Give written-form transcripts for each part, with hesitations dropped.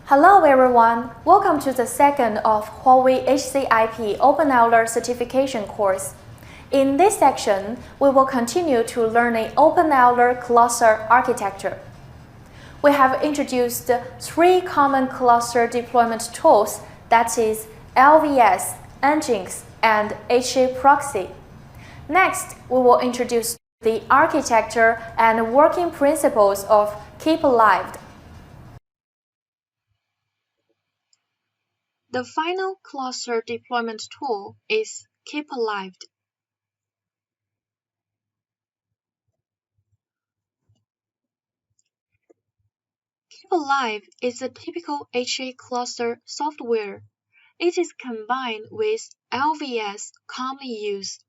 Hello everyone, welcome to the second of Huawei HCIP OpenELDR certification course. In this section, we will continue to learn an OpenELDR cluster architecture. We have introduced three common cluster deployment tools, that is LVS, Nginx, and HAProxy. Next, we will introduce the architecture and working principles of KeepAlive. The final cluster deployment tool is KeepAlive. KeepAlive is a typical HA cluster software. It is combined with LVS commonly used.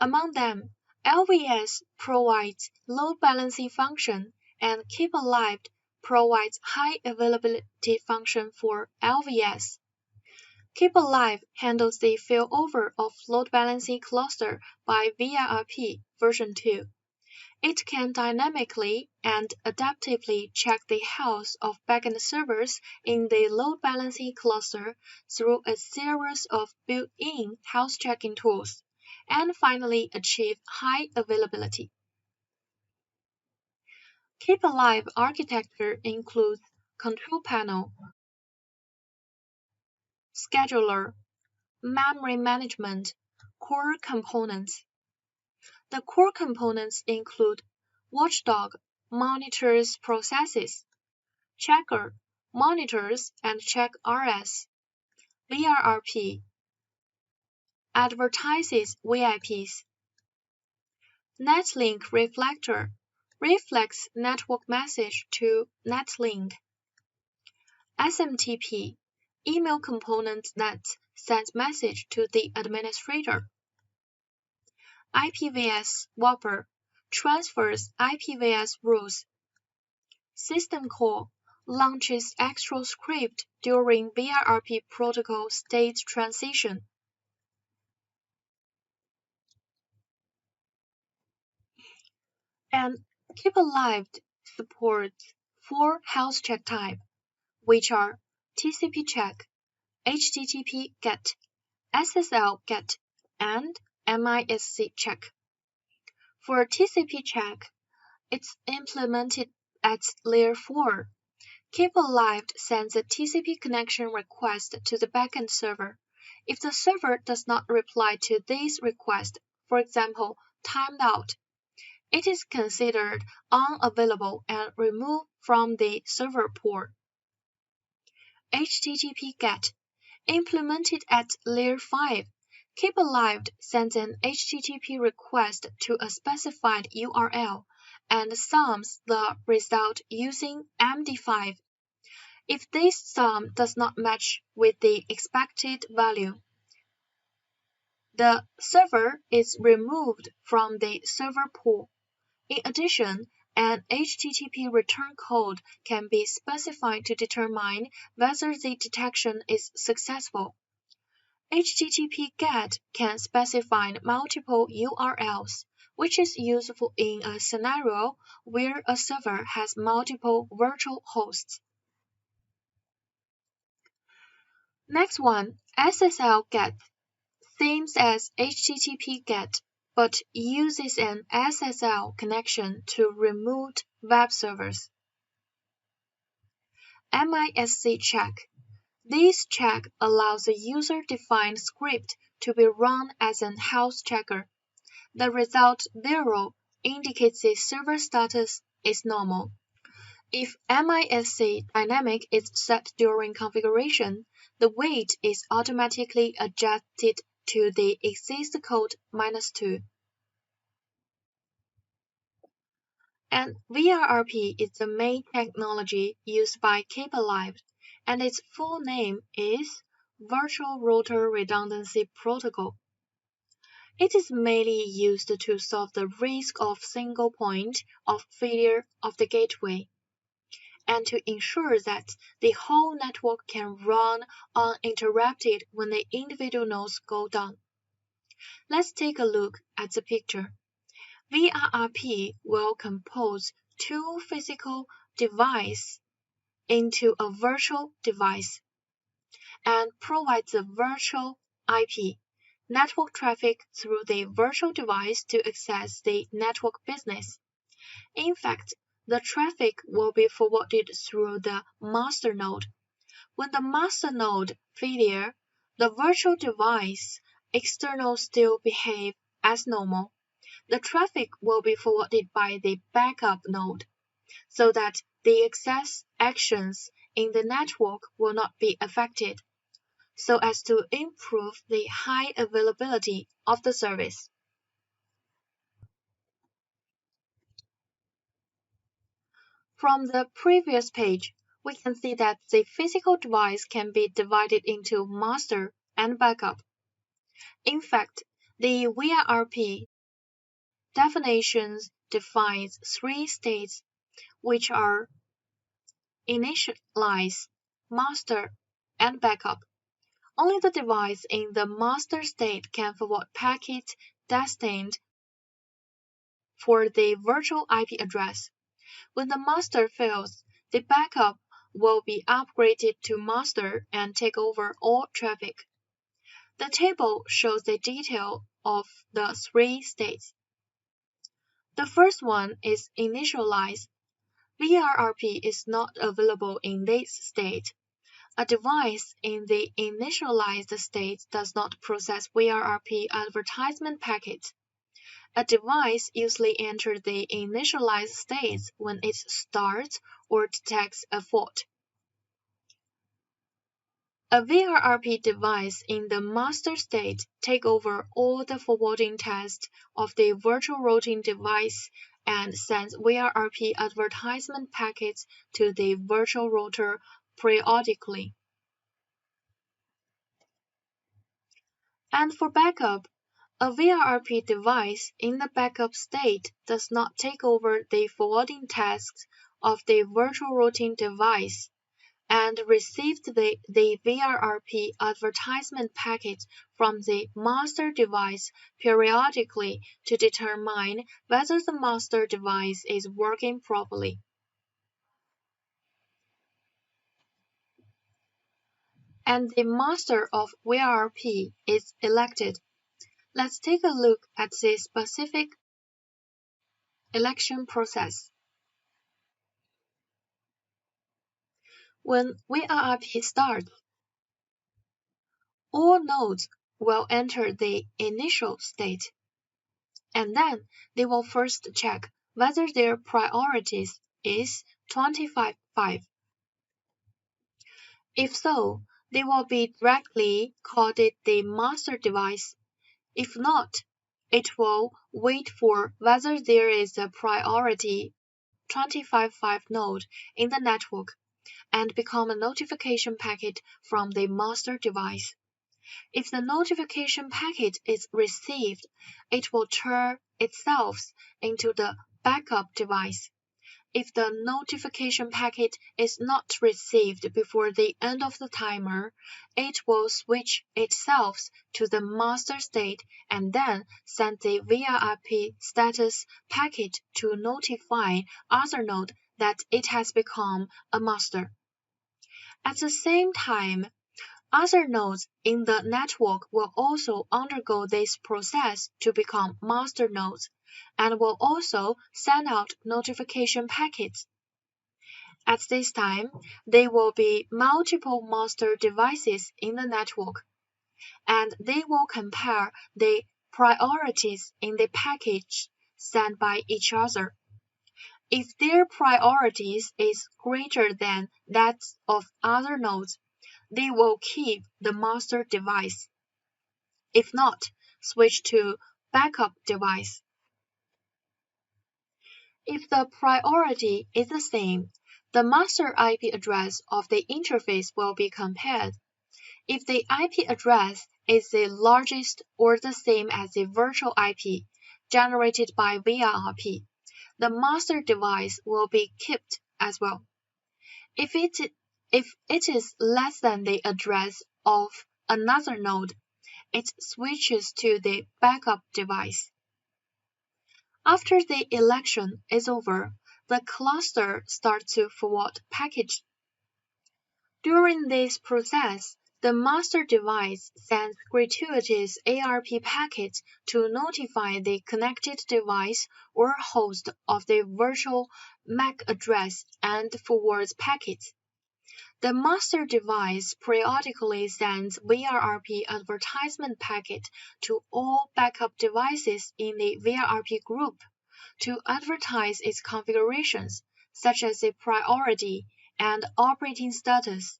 Among them, LVS provides load balancing function and KeepAlive provides high availability function for LVS. KeepAlive handles the failover of load balancing cluster by VIRP version 2. It can dynamically and adaptively check the health of backend servers in the load balancing cluster through a series of built-in health checking tools, and finally achieve high availability. KeepAlive architecture includes control panel, scheduler, memory management, core components. The core components include watchdog, monitors processes, checker, monitors and check RS, VIRP, advertises VIPs, netlink reflector, reflects network message to netlink, SMTP, email component that sends message to the administrator, IPVS swapper, transfers IPVS rules, system call, launches actual script during VIRP protocol state transition. And KeepAlive supports four health check types, which are TCP check, HTTP GET, SSL GET, and MISC check. For TCP check, it's implemented at layer 4. KeepAlive sends a TCP connection request to the backend server. If the server does not reply to this request, for example, timed out, it is considered unavailable and removed from the server pool. HTTP GET, implemented at layer 5, KeepAlive sends an HTTP request to a specified URL and sums the result using MD5. If this sum does not match with the expected value, the server is removed from the server pool. In addition, an HTTP return code can be specified to determine whether the detection is successful. HTTP GET can specify multiple URLs, which is useful in a scenario where a server has multiple virtual hosts. Next one, SSL GET, same as HTTP GET, but uses an SSL connection to remote web servers. MISC check. This check allows a user-defined script to be run as an health checker. The result 0 indicates the server status is normal. If MISC dynamic is set during configuration, the weight is automatically adjusted to the exist code -2. And VIRP is the main technology used by KeepAlive, and its full name is Virtual Router Redundancy Protocol. It is mainly used to solve the risk of single point of failure of the gateway, and to ensure that the whole network can run uninterrupted when the individual nodes go down. Let's take a look at the picture. VIRP will compose two physical devices into a virtual device and provides the virtual IP network traffic through the virtual device to access the network business. In fact, the traffic will be forwarded through the master node. When the master node failure, the virtual device external still behave as normal. The traffic will be forwarded by the backup node, so that the access actions in the network will not be affected, so as to improve the high availability of the service. From the previous page, we can see that the physical device can be divided into master and backup. In fact, the VRRP definitions defines three states, which are initialize, master, and backup. Only the device in the master state can forward packets destined for the virtual IP address. When the master fails, the backup will be upgraded to master and take over all traffic. The table shows the detail of the three states. The first one is initialize. VRRP is not available in this state. A device in the initialized state does not process VRRP advertisement packets. A device usually enters the initialized state when it starts or detects a fault. A VRRP device in the master state takes over all the forwarding tasks of the virtual routing device and sends VRRP advertisement packets to the virtual router periodically. And for backup, a VRRP device in the backup state does not take over the forwarding tasks of the virtual routing device and receives the VRRP advertisement packet from the master device periodically to determine whether the master device is working properly. And the master of VRRP is elected. Let's take a look at the specific election process. When VRRP starts, all nodes will enter the initial state, and then they will first check whether their priorities is 25.5. If so, they will be directly called the master device. If not, it will wait for whether there is a priority 25.5 node in the network and become a notification packet from the master device. If the notification packet is received, it will turn itself into the backup device. If the notification packet is not received before the end of the timer, it will switch itself to the master state and then send the VRRP status packet to notify other node that it has become a master. At the same time, other nodes in the network will also undergo this process to become master nodes and will also send out notification packets. At this time, there will be multiple master devices in the network, and they will compare the priorities in the package sent by each other. If their priorities is greater than that of other nodes, they will keep the master device. If not, switch to backup device. If the priority is the same, the master IP address of the interface will be compared. If the IP address is the largest or the same as the virtual IP generated by VRRP, the master device will be kept as well. If it is less than the address of another node, it switches to the backup device. After the election is over, the cluster starts to forward packets During this process, the master device sends gratuitous ARP packets to notify the connected device or host of the virtual MAC address and forwards packets. The master device periodically sends VRRP advertisement packet to all backup devices in the VRRP group to advertise its configurations, such as a priority and operating status.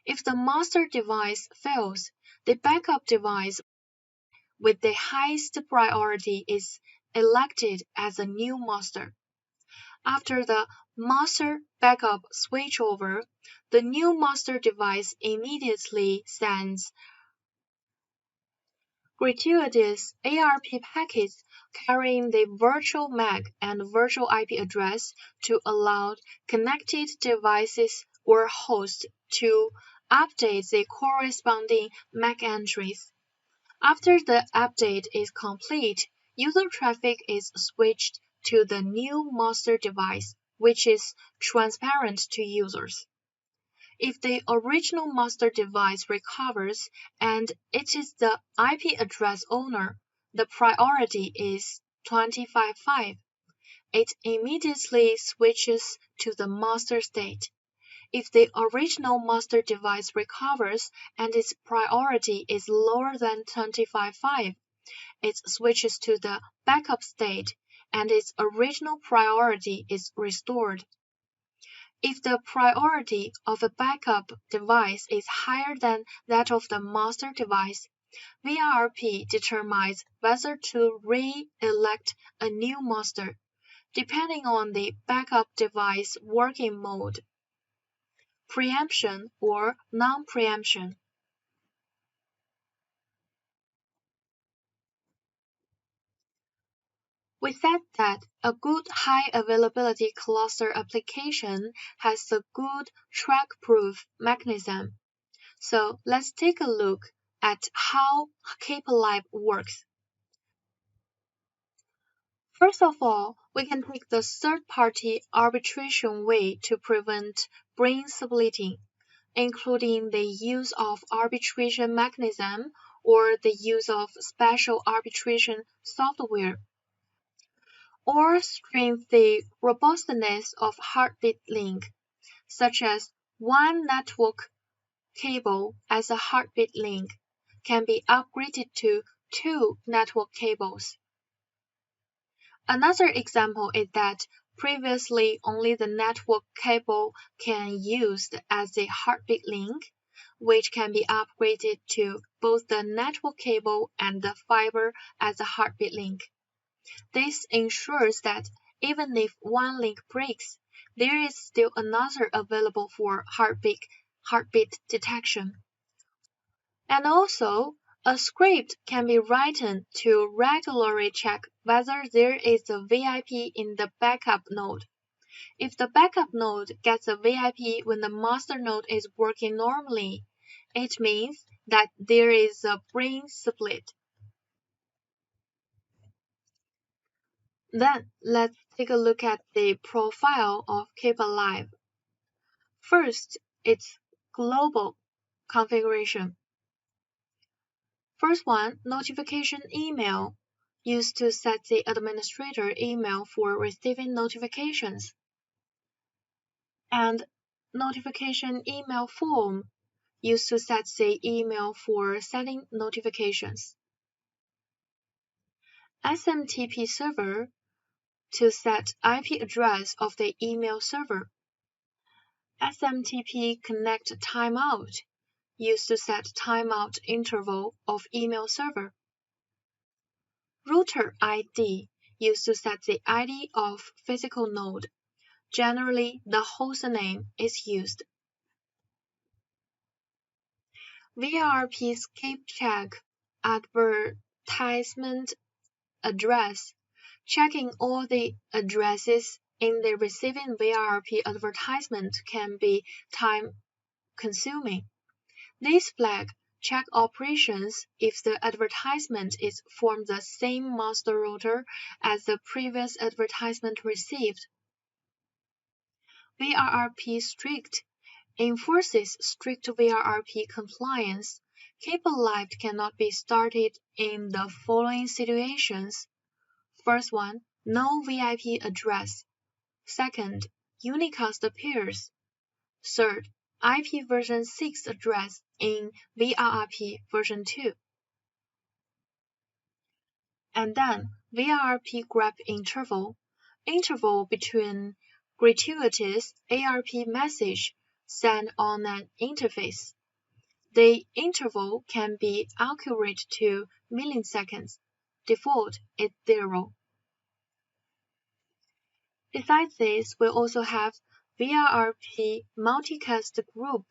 If the master device fails, the backup device with the highest priority is elected as a new master. After the master backup switchover, the new master device immediately sends gratuitous ARP packets carrying the virtual MAC and virtual IP address to allow connected devices or hosts to update the corresponding MAC entries. After the update is complete, user traffic is switched to the new master device, which is transparent to users. If the original master device recovers and it is the IP address owner, the priority is 25.5. It immediately switches to the master state. If the original master device recovers and its priority is lower than 25.5, it switches to the backup state and its original priority is restored. If the priority of a backup device is higher than that of the master device, VRP determines whether to re-elect a new master, depending on the backup device working mode, preemption or non-preemption. We said that a good high availability cluster application has a good track-proof mechanism. So let's take a look at how KeepAlive works. First of all, we can take the third-party arbitration way to prevent brain splitting, including the use of arbitration mechanism or the use of special arbitration software, or strengthen the robustness of heartbeat link, such as one network cable as a heartbeat link can be upgraded to 2 network cables. Another example is that previously only the network cable can used as a heartbeat link, which can be upgraded to both the network cable and the fiber as a heartbeat link. This ensures that even if one link breaks, there is still another available for heartbeat detection. And also, a script can be written to regularly check whether there is a VIP in the backup node. If the backup node gets a VIP when the master node is working normally, it means that there is a brain split. Then let's take a look at the profile of KeepAlive. First, its global configuration. First one, notification email, used to set the administrator email for receiving notifications. And notification email form, used to set the email for sending notifications. SMTP server, to set IP address of the email server. SMTP connect timeout, used to set timeout interval of email server. Router ID, used to set the ID of physical node. Generally, the host name is used. VRP skip check advertisement address, checking all the addresses in the receiving VRP advertisement can be time-consuming. This flag check operations if the advertisement is from the same master router as the previous advertisement received. VRRP strict enforces strict VRRP compliance, Keep Alive cannot be started in the following situations. First one, no VIP address. Second, unicast appears. Third, IP version 6 address in VRRP version 2. And then VRRP grep interval between gratuitous ARP message sent on an interface. The interval can be accurate to milliseconds. Default is 0. Besides this, we also have VRRP multicast group.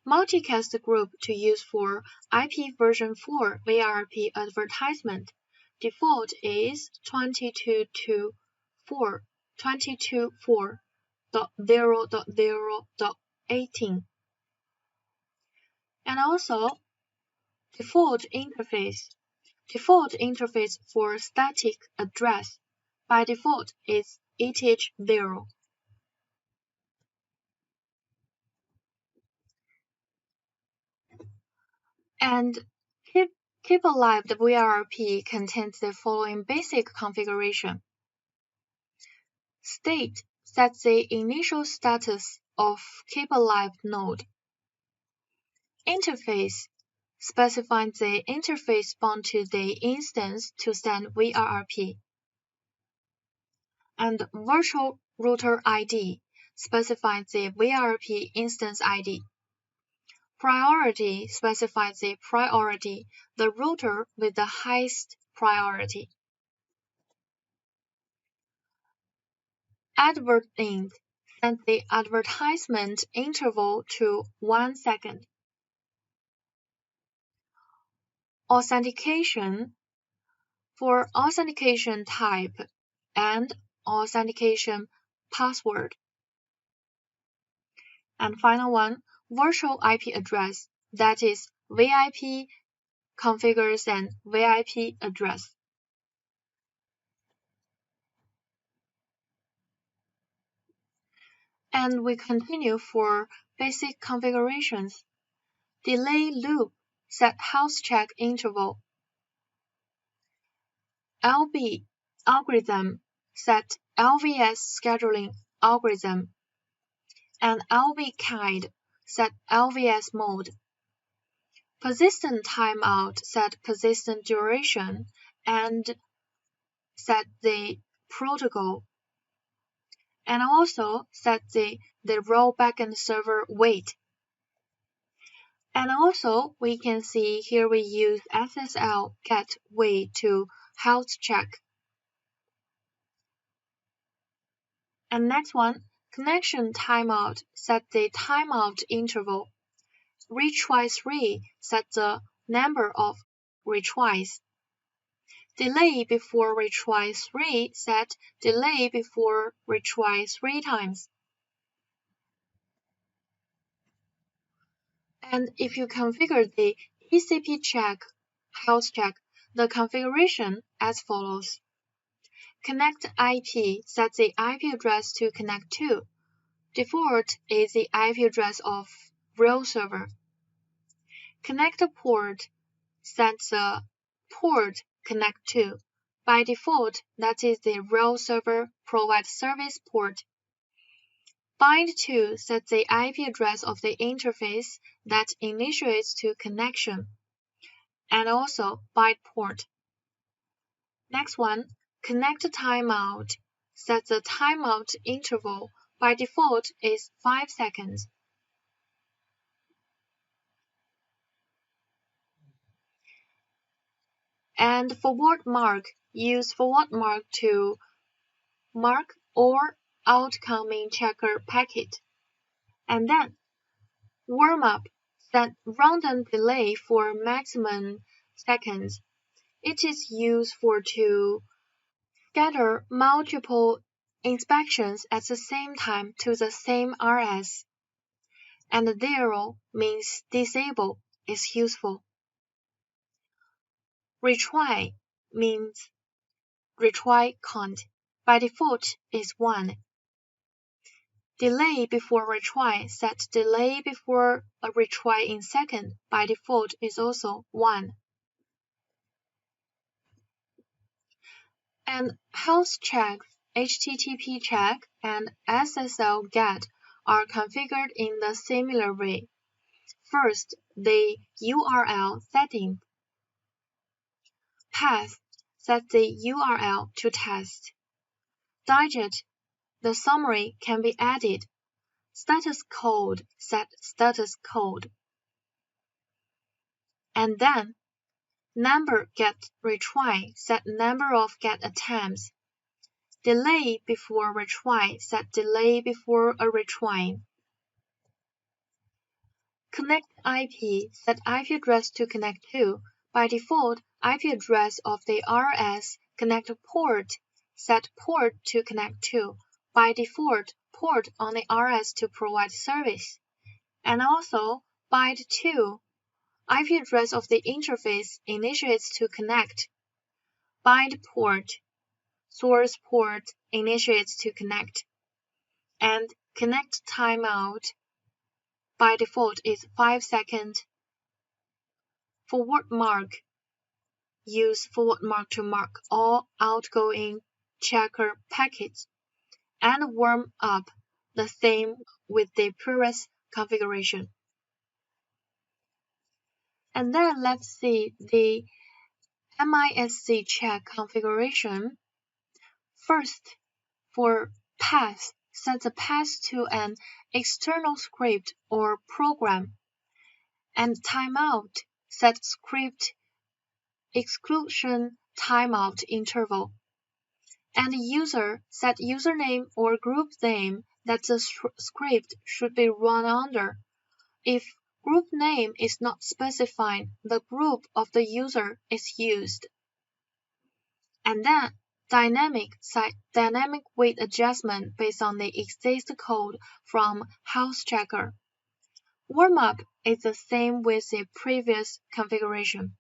Multicast group to use for IP version 4 VRRP advertisement. Default is 22.4.0.0.18. And also default interface. Default interface for static address by default is ETH0. And Keep Alive the VRRP contains the following basic configuration. State sets the initial status of Keep Alive node. Interface specifies the interface bound to the instance to send VRRP. And virtual router ID specifies the VRRP instance ID. Priority specifies the priority, the router with the highest priority. Advert-int sets the advertisement interval to 1 second. Authentication for authentication type and authentication password. And final one, virtual IP address, that is VIP configures an VIP address. And we continue for basic configurations. Delay loop set health check interval. LB algorithm set LVS scheduling algorithm. And LV guide set LVS mode. Persistent timeout set persistent duration and set the protocol. And also set the role backend server wait. And also we can see here we use SSL get wait to health check. And next one, connection timeout set the timeout interval. Retry 3 set the number of retries. Delay before retry 3 set delay before retry 3 times. And if you configure the TCP check, health check, the configuration as follows. Connect IP sets the IP address to connect to. Default is the IP address of real server. Connect port sets the port connect to. By default, that is the real server provide service port. Bind to sets the IP address of the interface that initiates to connection, and also byte port. Next one, connect timeout sets the timeout interval. By default is 5 seconds. And forward mark, use forward mark to mark or outcoming checker packet. And then warm up set random delay for maximum seconds. It is used for to scatter multiple inspections at the same time to the same RS. And 0 means disable is useful. Retry means retry count. By default is 1. Delay before retry set delay before a retry in second by default is also 1. And health check, HTTP check, and SSL get are configured in the similar way. First, the URL setting. Path set the URL to test. Digit, the summary can be added. Status code set status code. And then, number get retry set number of get attempts. Delay before retry set delay before a retry. Connect IP set IP address to connect to. By default, IP address of the RS connect port set port to connect to. By default, port on the RS to provide service. And also, byte 2. IP address of the interface initiates to connect. Bind port, source port initiates to connect. And connect timeout by default is 5 seconds. Forward mark, use forward mark to mark all outgoing checker packets. And warm up the same with the previous configuration. And then let's see the MISC check configuration. First, for path, set the path to an external script or program. And timeout, set script exclusion timeout interval. And user, set username or group name that the script should be run under. If group name is not specified, the group of the user is used. And then dynamic weight adjustment based on the exist code from health checker. Warm-up is the same with the previous configuration.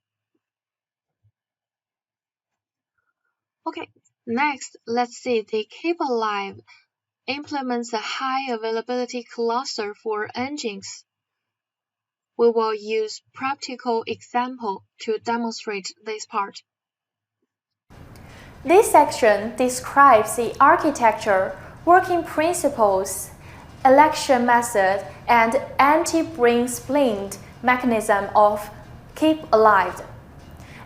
Okay, next let's see the Keep Alive implements a high availability cluster for engines. We will use practical example to demonstrate this part. This section describes the architecture, working principles, election method, and anti-brain splint mechanism of Keep Alive,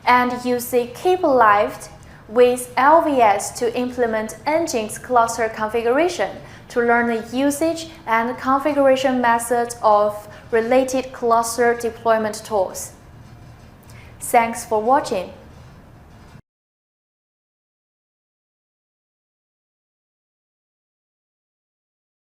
and use the Keep Alive with LVS to implement Nginx cluster configuration to learn the usage and configuration methods of related cluster deployment tools. Thanks for watching.